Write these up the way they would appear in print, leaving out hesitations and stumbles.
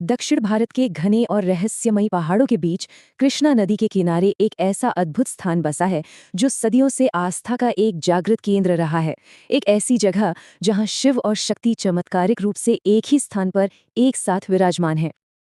दक्षिण भारत के घने और रहस्यमयी पहाड़ों के बीच कृष्णा नदी के किनारे एक ऐसा अद्भुत स्थान बसा है जो सदियों से आस्था का एक जागृत केंद्र रहा है। एक ऐसी जगह जहां शिव और शक्ति चमत्कारिक रूप से एक ही स्थान पर एक साथ विराजमान है।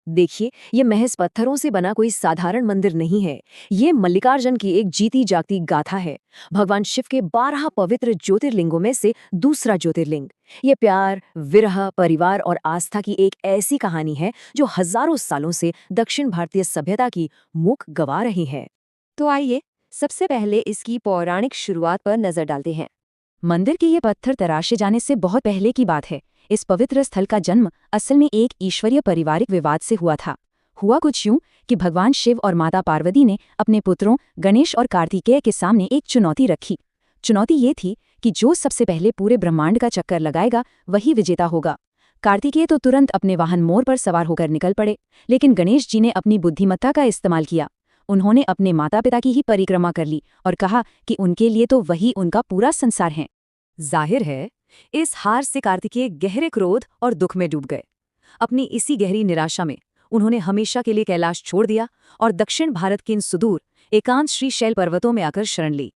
देखिए, ये महज पत्थरों से बना कोई साधारण मंदिर नहीं है। ये मल्लिकार्जुन की एक जीती जागती गाथा है। भगवान शिव के 12 पवित्र ज्योतिर्लिंगों में से दूसरा ज्योतिर्लिंग। ये प्यार, विरह, परिवार और आस्था की एक ऐसी कहानी है जो हजारों सालों से दक्षिण भारतीय सभ्यता की मुख गंवा रही है। तो आइए, सबसे पहले इसकी पौराणिक शुरुआत पर नजर डालते हैं। मंदिर के ये पत्थर तराशे जाने से बहुत पहले की बात है। इस पवित्र स्थल का जन्म असल में एक ईश्वरीय पारिवारिक विवाद से हुआ था। हुआ कुछ यूं कि भगवान शिव और माता पार्वती ने अपने पुत्रों गणेश और कार्तिकेय के सामने एक चुनौती रखी। चुनौती ये थी कि जो सबसे पहले पूरे ब्रह्मांड का चक्कर लगाएगा वही विजेता होगा। कार्तिकेय तो तुरंत अपने वाहन मोर पर सवार होकर निकल पड़े, लेकिन गणेश जी ने अपनी बुद्धिमत्ता का इस्तेमाल किया। उन्होंने अपने माता पिता की ही परिक्रमा कर ली और कहा कि उनके लिए तो वही उनका पूरा संसार है। जाहिर है, इस हार से कार्तिकेय गहरे क्रोध और दुख में डूब गए। अपनी इसी गहरी निराशा में उन्होंने हमेशा के लिए कैलाश छोड़ दिया और दक्षिण भारत के इन सुदूर एकांत श्रीशैल पर्वतों में आकर शरण ली।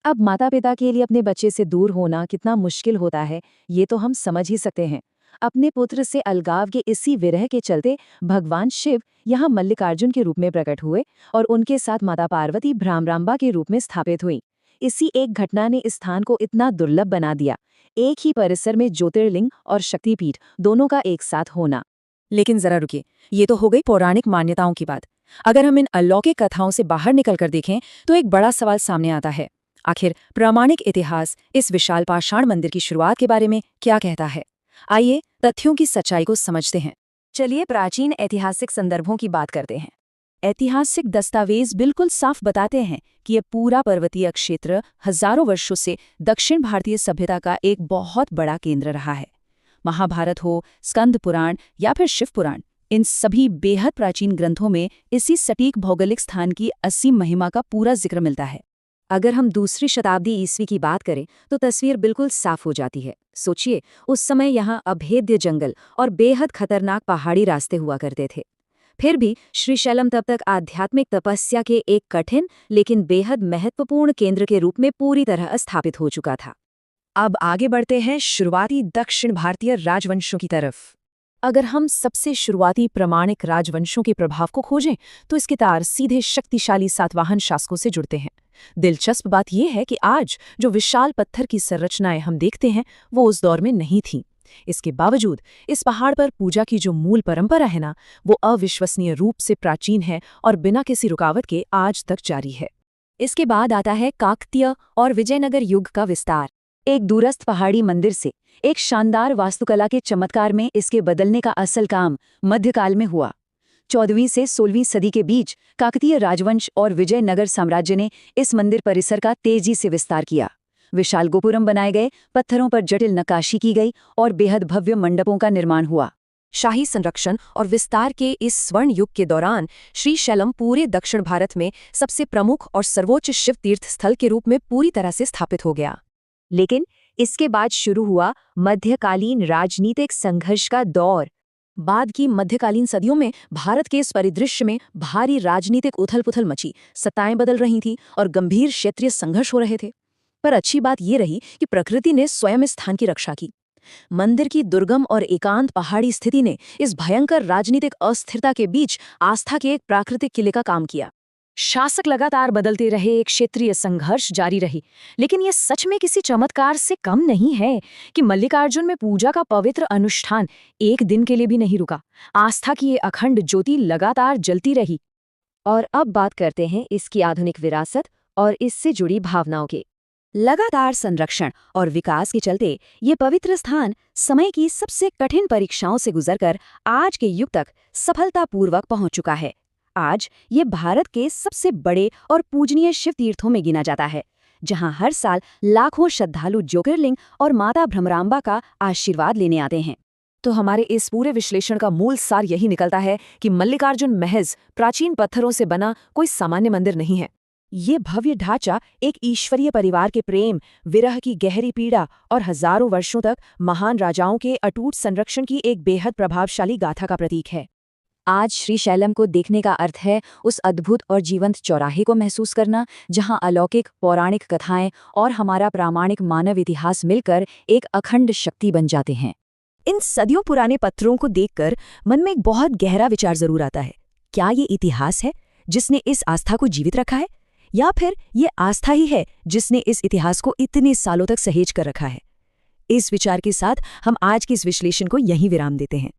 अब माता पिता के लिए अपने बच्चे से दूर होना कितना मुश्किल होता है, ये तो हम समझ ही सकते हैं। अपने पुत्र से अलगाव के इसी विरह के चलते भगवान शिव यहाँ मल्लिकार्जुन के रूप में प्रकट हुए और उनके साथ माता पार्वती भ्रामरांबा के रूप में स्थापित हुई। इसी एक घटना ने इस स्थान को इतना दुर्लभ बना दिया, एक ही परिसर में ज्योतिर्लिंग और शक्तिपीठ दोनों का एक साथ होना। लेकिन जरा रुकिए, ये तो हो गई पौराणिक मान्यताओं की बात। अगर हम इन अलौकिक कथाओं से बाहर निकलकर देखें तो एक बड़ा सवाल सामने आता है। आखिर प्रामाणिक इतिहास इस विशाल पाषाण मंदिर की शुरुआत के बारे में क्या कहता है? आइए तथ्यों की सच्चाई को समझते हैं। चलिए प्राचीन ऐतिहासिक संदर्भों की बात करते हैं। ऐतिहासिक दस्तावेज बिल्कुल साफ बताते हैं कि यह पूरा पर्वतीय क्षेत्र हजारों वर्षों से दक्षिण भारतीय सभ्यता का एक बहुत बड़ा केंद्र रहा है। महाभारत हो, स्कंद पुराण या फिर शिव पुराण, इन सभी बेहद प्राचीन ग्रंथों में इसी सटीक भौगोलिक स्थान की असीम महिमा का पूरा जिक्र मिलता है। अगर हम दूसरी शताब्दी ईस्वी की बात करें तो तस्वीर बिल्कुल साफ हो जाती है। सोचिए, उस समय यहाँ अभेद्य जंगल और बेहद खतरनाक पहाड़ी रास्ते हुआ करते थे। फिर भी श्रीशैलम तब तक आध्यात्मिक तपस्या के एक कठिन लेकिन बेहद महत्वपूर्ण केंद्र के रूप में पूरी तरह स्थापित हो चुका था। अब आगे बढ़ते हैं शुरुआती दक्षिण भारतीय राजवंशों की तरफ। अगर हम सबसे शुरुआती प्रामाणिक राजवंशों के प्रभाव को खोजें तो इसके तार सीधे शक्तिशाली सातवाहन शासकों से जुड़ते हैं। दिलचस्प बात यह है कि आज जो विशाल पत्थर की संरचनाएं हम देखते हैं वो उस दौर में नहीं थीं। इसके बावजूद इस पहाड़ पर पूजा की जो मूल परंपरा है ना, वो अविश्वसनीय रूप से प्राचीन है और बिना किसी रुकावट के आज तक जारी है। इसके बाद आता है काकतीय और विजयनगर युग का विस्तार। एक दूरस्थ पहाड़ी मंदिर से एक शानदार वास्तुकला के चमत्कार में इसके बदलने का असल काम मध्यकाल में हुआ। 14वीं से 16वीं सदी के बीच काकतीय राजवंश और विजयनगर साम्राज्य ने इस मंदिर परिसर का तेजी से विस्तार किया। विशाल गोपुरम बनाए गए, पत्थरों पर जटिल नक्काशी की गई और बेहद भव्य मंडपों का निर्माण हुआ। शाही संरक्षण और विस्तार के इस स्वर्ण युग के दौरान श्रीशैलम पूरे दक्षिण भारत में सबसे प्रमुख और सर्वोच्च शिव तीर्थ स्थल के रूप में पूरी तरह से स्थापित हो गया। लेकिन इसके बाद शुरू हुआ मध्यकालीन राजनीतिक संघर्ष का दौर। बाद की मध्यकालीन सदियों में भारत के इस परिदृश्य में भारी राजनीतिक उथल-पुथल मची, सत्ताएं बदल रही थीं और गंभीर क्षेत्रीय संघर्ष हो रहे थे। पर अच्छी बात यह रही कि प्रकृति ने स्वयं इस स्थान की रक्षा की। मंदिर की दुर्गम और एकांत पहाड़ी स्थिति ने इस भयंकर राजनीतिक अस्थिरता के बीच आस्था के एक प्राकृतिक किले का काम किया। शासक लगातार बदलते रहे, एक क्षेत्रीय संघर्ष जारी रही, लेकिन यह सच में किसी चमत्कार से कम नहीं है कि मल्लिकार्जुन में पूजा का पवित्र अनुष्ठान एक दिन के लिए भी नहीं रुका। आस्था की ये अखंड ज्योति लगातार जलती रही। और अब बात करते हैं इसकी आधुनिक विरासत और इससे जुड़ी भावनाओं के। लगातार संरक्षण और विकास के चलते ये पवित्र स्थान समय की सबसे कठिन परीक्षाओं से गुजरकर आज के युग तक सफलतापूर्वक पहुंच चुका है। आज ये भारत के सबसे बड़े और पूजनीय शिव तीर्थों में गिना जाता है, जहां हर साल लाखों श्रद्धालु ज्योतिर्लिंग और माता भ्रमरांबा का आशीर्वाद लेने आते हैं। तो हमारे इस पूरे विश्लेषण का मूल सार यही निकलता है कि मल्लिकार्जुन महज प्राचीन पत्थरों से बना कोई सामान्य मंदिर नहीं है। ये भव्य ढांचा एक ईश्वरीय परिवार के प्रेम, विरह की गहरी पीड़ा और हजारों वर्षों तक महान राजाओं के अटूट संरक्षण की एक बेहद प्रभावशाली गाथा का प्रतीक है। आज श्रीशैलम को देखने का अर्थ है उस अद्भुत और जीवंत चौराहे को महसूस करना, जहां अलौकिक पौराणिक कथाएं और हमारा प्रामाणिक मानव इतिहास मिलकर एक अखंड शक्ति बन जाते हैं। इन सदियों पुराने पत्थरों को देखकर मन में एक बहुत गहरा विचार जरूर आता है। क्या ये इतिहास है जिसने इस आस्था को जीवित रखा है, या फिर ये आस्था ही है जिसने इस इतिहास को इतने सालों तक सहेज कर रखा है? इस विचार के साथ हम आज के इस विश्लेषण को यहीं विराम देते हैं।